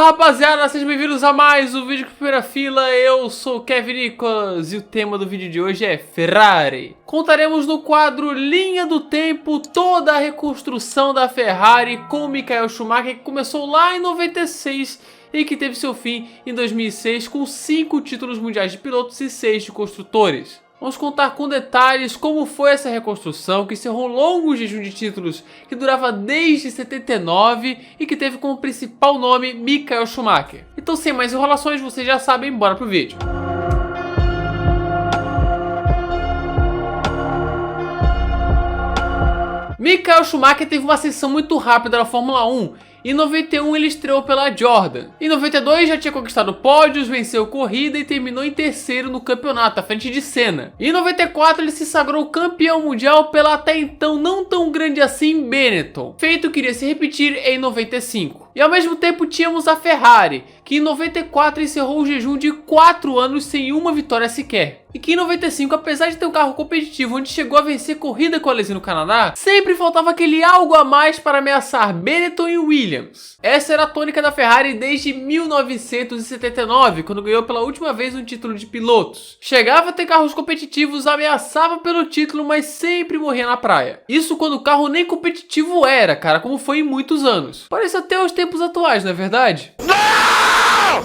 Rapaziada, sejam bem-vindos a mais um vídeo com primeira fila. Eu sou o Kevin Nicholas e o tema do vídeo de hoje é Ferrari. Contaremos no quadro Linha do Tempo toda a reconstrução da Ferrari com Michael Schumacher, que começou lá em 96 e que teve seu fim em 2006 com 5 títulos mundiais de pilotos e 6 de construtores. Vamos contar com detalhes como foi essa reconstrução, que encerrou um longo jejum de títulos que durava desde 79 e que teve como principal nome Michael Schumacher. Então, sem mais enrolações, vocês já sabem, bora pro vídeo. Michael Schumacher teve uma ascensão muito rápida na Fórmula 1. Em 91 ele estreou pela Jordan. Em 92 já tinha conquistado pódios, venceu corrida e terminou em terceiro no campeonato, à frente de Senna. Em 94 ele se sagrou campeão mundial pela até então não tão grande assim Benetton, feito que iria se repetir em 95. E ao mesmo tempo tínhamos a Ferrari, que em 94 encerrou o jejum de 4 anos sem uma vitória sequer. E que em 95, apesar de ter um carro competitivo onde chegou a vencer corrida com a Alesi no Canadá, sempre faltava aquele algo a mais para ameaçar Benetton e Williams. Essa era a tônica da Ferrari desde 1979, quando ganhou pela última vez um título de pilotos. Chegava a ter carros competitivos, ameaçava pelo título, mas sempre morria na praia. Isso quando o carro nem competitivo era, cara, como foi em muitos anos. Parece até os tempos atuais, não é verdade?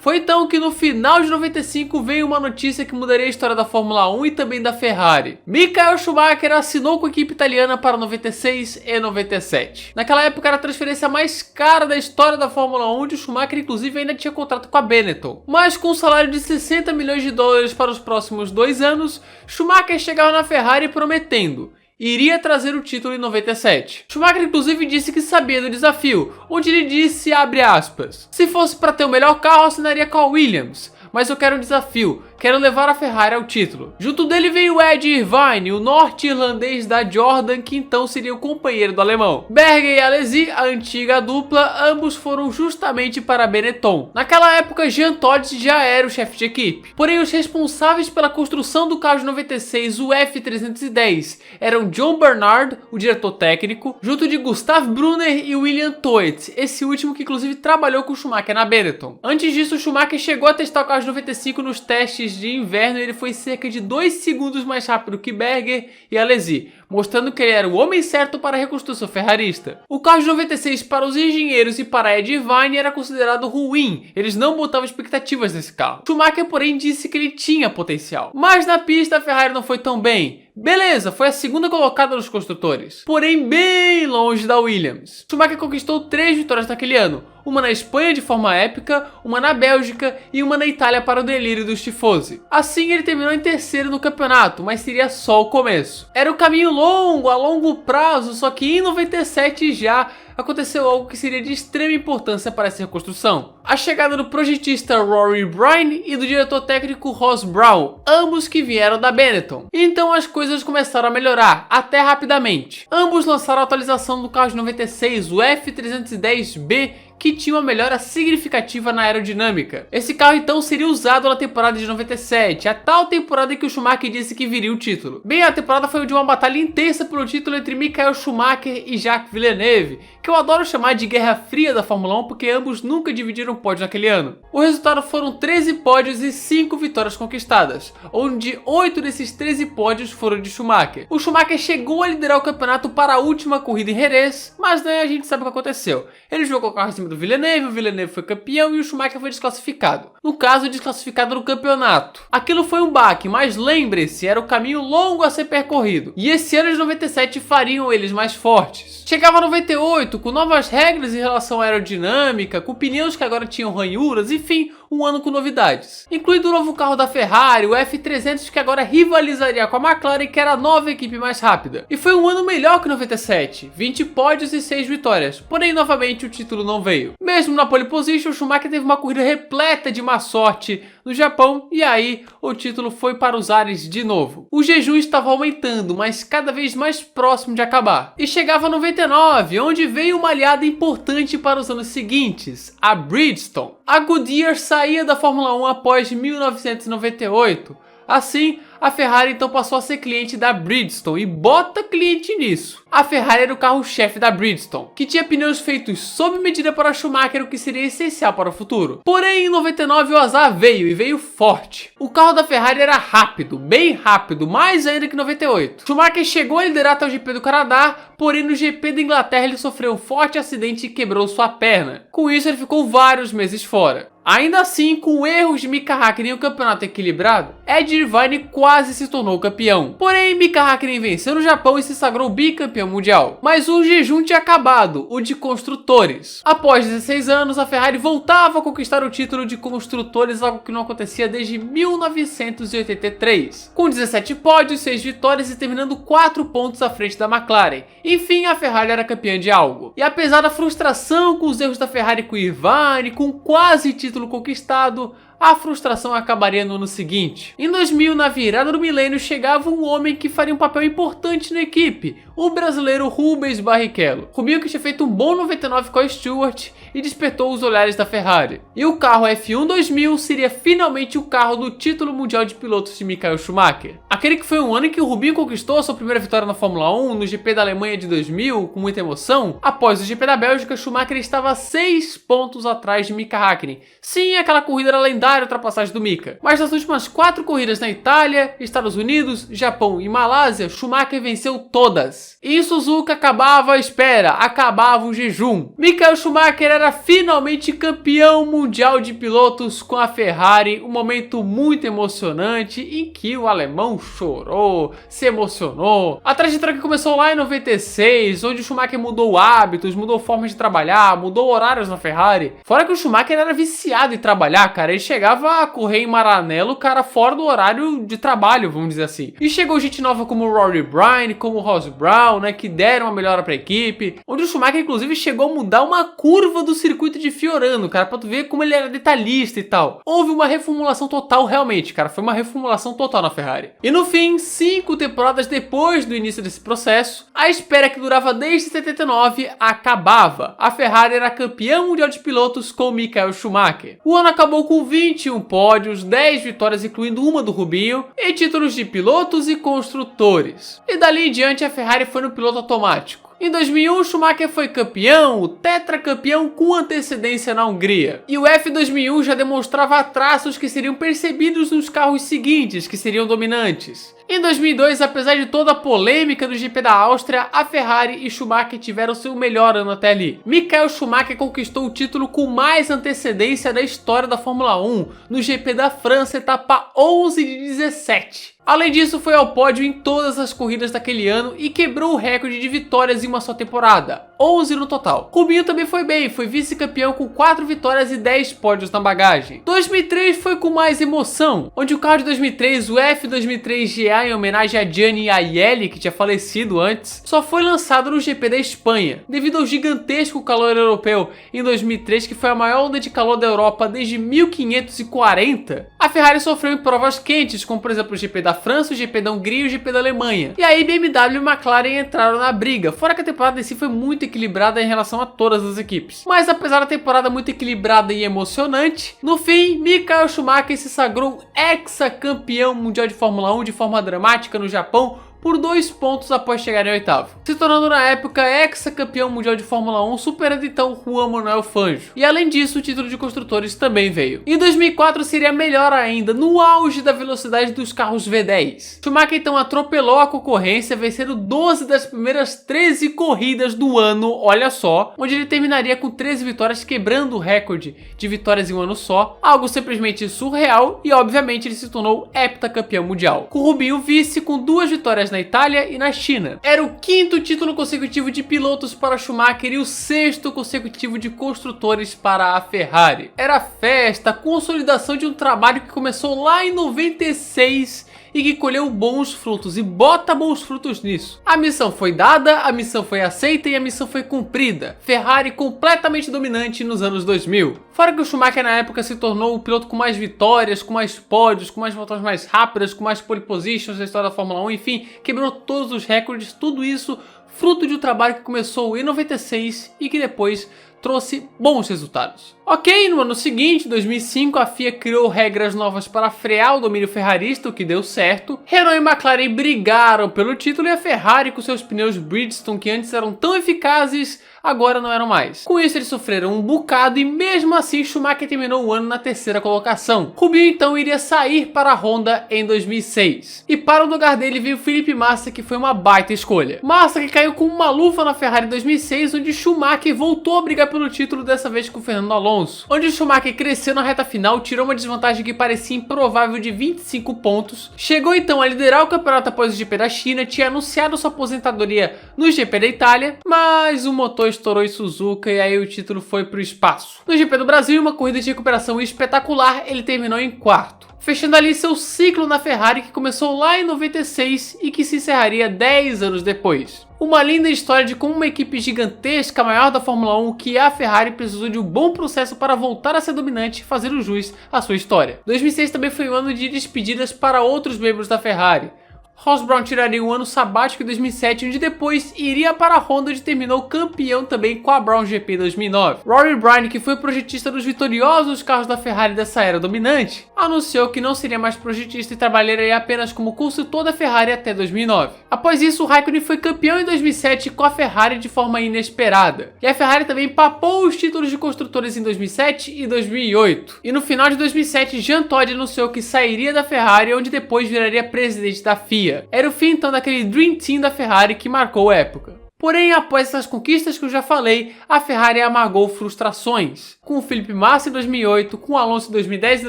Foi então que no final de 95 veio uma notícia que mudaria a história da Fórmula 1 e também da Ferrari. Michael Schumacher assinou com a equipe italiana para 96 e 97. Naquela época era a transferência mais cara da história da Fórmula 1, onde o Schumacher inclusive ainda tinha contrato com a Benetton. Mas com um salário de 60 milhões de dólares para os próximos 2 anos, Schumacher chegava na Ferrari prometendo: iria trazer o título em 97. Schumacher inclusive disse que sabia do desafio, onde ele disse, abre aspas, se fosse para ter o melhor carro assinaria com a Williams, mas eu quero um desafio, quero levar a Ferrari ao título. Junto dele veio Ed Irvine, o norte-irlandês da Jordan, que então seria o companheiro do alemão. Berger e Alesi, a antiga dupla, ambos foram justamente para Benetton. Naquela época, Jean Todt já era o chefe de equipe. Porém, os responsáveis pela construção do carro de 96, o F310, eram John Barnard, o diretor técnico, junto de Gustav Brunner e William Todt, esse último que inclusive trabalhou com o Schumacher na Benetton. Antes disso, o Schumacher chegou a testar o carro de 95 nos testes de inverno e ele foi cerca de 2 segundos mais rápido que Berger e Alesi, mostrando que ele era o homem certo para a reconstrução ferrarista. O carro de 96 para os engenheiros e para Ed Irvine era considerado ruim, eles não botavam expectativas nesse carro. Schumacher, porém, disse que ele tinha potencial. Mas na pista a Ferrari não foi tão bem. Beleza, foi a segunda colocada nos construtores, porém bem longe da Williams. Schumacher conquistou 3 vitórias naquele ano, uma na Espanha de forma épica, uma na Bélgica e uma na Itália para o delírio dos tifosi. Assim ele terminou em terceiro no campeonato, mas seria só o começo. Era um caminho longo, a longo prazo, só que em 97 já aconteceu algo que seria de extrema importância para essa reconstrução. A chegada do projetista Rory Bryan e do diretor técnico Ross Brown, ambos que vieram da Benetton. Então as coisas começaram a melhorar, até rapidamente. Ambos lançaram a atualização do carro de 96, o F310B, que tinha uma melhora significativa na aerodinâmica. Esse carro então seria usado na temporada de 97, a tal temporada em que o Schumacher disse que viria o título. Bem, a temporada foi de uma batalha intensa pelo título entre Michael Schumacher e Jacques Villeneuve, que eu adoro chamar de Guerra Fria da Fórmula 1 porque ambos nunca dividiram pódio naquele ano. O resultado foram 13 pódios e 5 vitórias conquistadas, onde 8 desses 13 pódios foram de Schumacher. O Schumacher chegou a liderar o campeonato para a última corrida em Jerez, mas daí a gente sabe o que aconteceu. Ele jogou o carro em cima do Villeneuve, o Villeneuve foi campeão e o Schumacher foi desclassificado. No caso, desclassificado no campeonato. Aquilo foi um baque, mas lembre-se, era o caminho longo a ser percorrido. E esse ano de 97 fariam eles mais fortes. Chegava 98, com novas regras em relação à aerodinâmica, com pneus que agora tinham ranhuras, enfim, um ano com novidades. Incluindo o novo carro da Ferrari, o F300, que agora rivalizaria com a McLaren, que era a nova equipe mais rápida. E foi um ano melhor que 97, 20 pódios e 6 vitórias. Porém, novamente, o título não veio. Mesmo na pole position, o Schumacher teve uma corrida repleta de má sorte no Japão, e aí o título foi para os ares de novo. O jejum estava aumentando, mas cada vez mais próximo de acabar. E chegava 99, onde veio uma aliada importante para os anos seguintes, a Bridgestone. A Goodyear saía da Fórmula 1 após 1998. Assim, a Ferrari então passou a ser cliente da Bridgestone, e bota cliente nisso. A Ferrari era o carro-chefe da Bridgestone, que tinha pneus feitos sob medida para Schumacher, o que seria essencial para o futuro. Porém, em 99 o azar veio, e veio forte. O carro da Ferrari era rápido, bem rápido, mais ainda que 98. Schumacher chegou a liderar até o GP do Canadá, porém no GP da Inglaterra ele sofreu um forte acidente e quebrou sua perna. Com isso ele ficou vários meses fora. Ainda assim, com erros de Mika Häkkinen e o campeonato equilibrado, Ed Irvine quase se tornou campeão. Porém, Mika Häkkinen venceu no Japão e se sagrou bicampeão mundial. Mas o jejum tinha acabado, o de construtores. Após 16 anos, a Ferrari voltava a conquistar o título de construtores, algo que não acontecia desde 1983. Com 17 pódios, 6 vitórias e terminando 4 pontos à frente da McLaren. Enfim, a Ferrari era campeã de algo. E apesar da frustração com os erros da Ferrari com Irvine, com quase título conquistado, a frustração acabaria no ano seguinte. Em 2000, na virada do milênio, chegava um homem que faria um papel importante na equipe, o brasileiro Rubens Barrichello. Rubinho que tinha feito um bom 99 com a Stewart e despertou os olhares da Ferrari. E o carro F1 2000 seria finalmente o carro do título mundial de pilotos de Michael Schumacher. Aquele que foi um ano em que o Rubinho conquistou a sua primeira vitória na Fórmula 1, no GP da Alemanha de 2000, com muita emoção. Após o GP da Bélgica, Schumacher estava 6 pontos atrás de Mika Häkkinen. Sim, aquela corrida era lendária, ultrapassagem do Mika. Mas nas últimas 4 corridas na Itália, Estados Unidos, Japão e Malásia, Schumacher venceu todas. E em Suzuka acabava a espera, acabava o jejum. Michael Schumacher era finalmente campeão mundial de pilotos com a Ferrari, um momento muito emocionante em que o alemão chorou, se emocionou. A trajetória que começou lá em 96, onde o Schumacher mudou hábitos, mudou formas de trabalhar, mudou horários na Ferrari. Fora que o Schumacher era viciado em trabalhar, cara, ele chegava a correr em Maranello, cara, fora do horário de trabalho, vamos dizer assim. E chegou gente nova como o Rory Bryan, como o Ross Brown, né, que deram uma melhora pra equipe, onde o Schumacher, inclusive, chegou a mudar uma curva do circuito de Fiorano, cara, pra tu ver como ele era detalhista e tal. Houve uma reformulação total, realmente, cara, foi uma reformulação total na Ferrari. E no fim, 5 temporadas depois do início desse processo, a espera que durava desde 79 acabava. A Ferrari era campeã mundial de pilotos com Michael Schumacher. O ano acabou com 21 pódios, 10 vitórias incluindo uma do Rubinho, e títulos de pilotos e construtores. E dali em diante a Ferrari foi no piloto automático. Em 2001, Schumacher foi campeão, o tetracampeão com antecedência na Hungria. E o F2001 já demonstrava traços que seriam percebidos nos carros seguintes, que seriam dominantes. Em 2002, apesar de toda a polêmica do GP da Áustria, a Ferrari e Schumacher tiveram seu melhor ano até ali. Michael Schumacher conquistou o título com mais antecedência da história da Fórmula 1, no GP da França, etapa 11 de 17. Além disso, foi ao pódio em todas as corridas daquele ano e quebrou o recorde de vitórias em uma só temporada, 11 no total. Rubinho também foi bem, foi vice-campeão com 4 vitórias e 10 pódios na bagagem. 2003 foi com mais emoção, onde o carro de 2003, o F2003GA, em homenagem a Gianni Agnelli, que tinha falecido antes, só foi lançado no GP da Espanha, devido ao gigantesco calor europeu em 2003, que foi a maior onda de calor da Europa desde 1540. A Ferrari sofreu em provas quentes, como por exemplo o GP da França, o GP da Hungria e o GP da Alemanha. E aí BMW e McLaren entraram na briga, fora que a temporada em si foi muito equilibrada em relação a todas as equipes. Mas apesar da temporada muito equilibrada e emocionante, no fim, Michael Schumacher se sagrou hexacampeão mundial de Fórmula 1 de forma dramática no Japão, por 2 pontos após chegar em oitavo, se tornando na época ex-campeão mundial de Fórmula 1, superando então Juan Manuel Fangio. E além disso, o título de construtores também veio. Em 2004 seria melhor ainda, no auge da velocidade dos carros V10. Schumacher então atropelou a concorrência, vencendo 12 das primeiras 13 corridas do ano, olha só, onde ele terminaria com 13 vitórias, quebrando o recorde de vitórias em um ano só, algo simplesmente surreal, e obviamente ele se tornou heptacampeão mundial, com Rubinho vice com 2 vitórias na Itália e na China. Era o 5º título consecutivo de pilotos para Schumacher e o 6º consecutivo de construtores para a Ferrari. Era a festa, a consolidação de um trabalho que começou lá em 96 e que colheu bons frutos, e bota bons frutos nisso. A missão foi dada, a missão foi aceita e a missão foi cumprida. Ferrari completamente dominante nos anos 2000. Fora que o Schumacher na época se tornou o piloto com mais vitórias, com mais pódios, com mais voltas mais rápidas, com mais pole positions da história da Fórmula 1, enfim, quebrou todos os recordes, tudo isso fruto de um trabalho que começou em 96 e que depois trouxe bons resultados. Ok, no ano seguinte, 2005, a FIA criou regras novas para frear o domínio ferrarista, o que deu certo. Renault e McLaren brigaram pelo título e a Ferrari, com seus pneus Bridgestone, que antes eram tão eficazes, agora não eram mais. Com isso eles sofreram um bocado e mesmo assim Schumacher terminou o ano na terceira colocação. Rubinho então iria sair para a Honda em 2006. E para o lugar dele veio Felipe Massa, que foi uma baita escolha. Massa que caiu com uma luva na Ferrari em 2006, onde Schumacher voltou a brigar pelo título, dessa vez com Fernando Alonso. Onde Schumacher cresceu na reta final, tirou uma desvantagem que parecia improvável de 25 pontos. Chegou então a liderar o campeonato após o GP da China, tinha anunciado sua aposentadoria no GP da Itália, mas o motor estourou em Suzuka e aí o título foi para o espaço. No GP do Brasil, uma corrida de recuperação espetacular, ele terminou em quarto, fechando ali seu ciclo na Ferrari, que começou lá em 96 e que se encerraria 10 anos depois. Uma linda história de como uma equipe gigantesca, a maior da Fórmula 1, que é a Ferrari, precisou de um bom processo para voltar a ser dominante e fazer o jus à sua história. 2006 também foi um ano de despedidas para outros membros da Ferrari. Ross Brawn tiraria um ano sabático em 2007, onde depois iria para a Honda, onde terminou campeão também com a Brown GP 2009. Rory Bryan, que foi projetista dos vitoriosos carros da Ferrari dessa era dominante, anunciou que não seria mais projetista e trabalharia apenas como consultor da Ferrari até 2009. Após isso, o Raikkonen foi campeão em 2007 com a Ferrari de forma inesperada. E a Ferrari também papou os títulos de construtores em 2007 e 2008. E no final de 2007, Jean Todt anunciou que sairia da Ferrari, onde depois viraria presidente da FIA. Era o fim então daquele Dream Team da Ferrari que marcou a época. Porém, após essas conquistas que eu já falei, a Ferrari amargou frustrações. Com o Felipe Massa em 2008, com o Alonso em 2010 e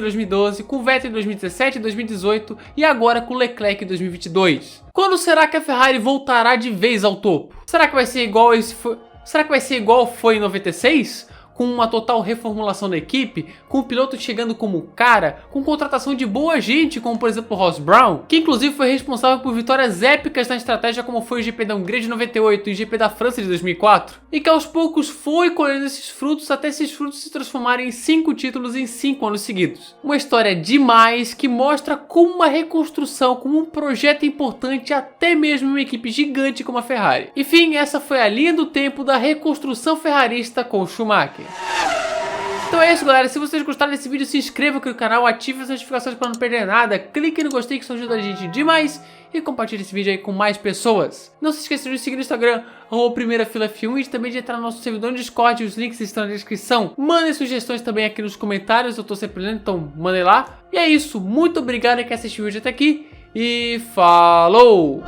2012, com o Vettel em 2017 e 2018 e agora com o Leclerc em 2022. Quando será que a Ferrari voltará de vez ao topo? Será que vai ser igual foi em 96? Com uma total reformulação da equipe, com o piloto chegando como cara, com contratação de boa gente, como por exemplo Ross Brawn, que inclusive foi responsável por vitórias épicas na estratégia, como foi o GP da Hungria de 98 e o GP da França de 2004, e que aos poucos foi colhendo esses frutos até esses frutos se transformarem em 5 títulos em 5 anos seguidos. Uma história demais que mostra como uma reconstrução, como um projeto importante, até mesmo uma equipe gigante como a Ferrari. Enfim, essa foi a linha do tempo da reconstrução ferrarista com Schumacher. Então é isso, galera. Se vocês gostaram desse vídeo, se inscreva aqui no canal, ative as notificações para não perder nada, clique no gostei que isso ajuda a gente demais e compartilhe esse vídeo aí com mais pessoas. Não se esqueça de seguir no Instagram, @primeirafilaf1, e também de entrar no nosso servidor no Discord, os links estão na descrição. Mandem sugestões também aqui nos comentários, eu tô sempre lendo, então mandem lá. E é isso, muito obrigado a quem assistiu o vídeo até aqui e falou!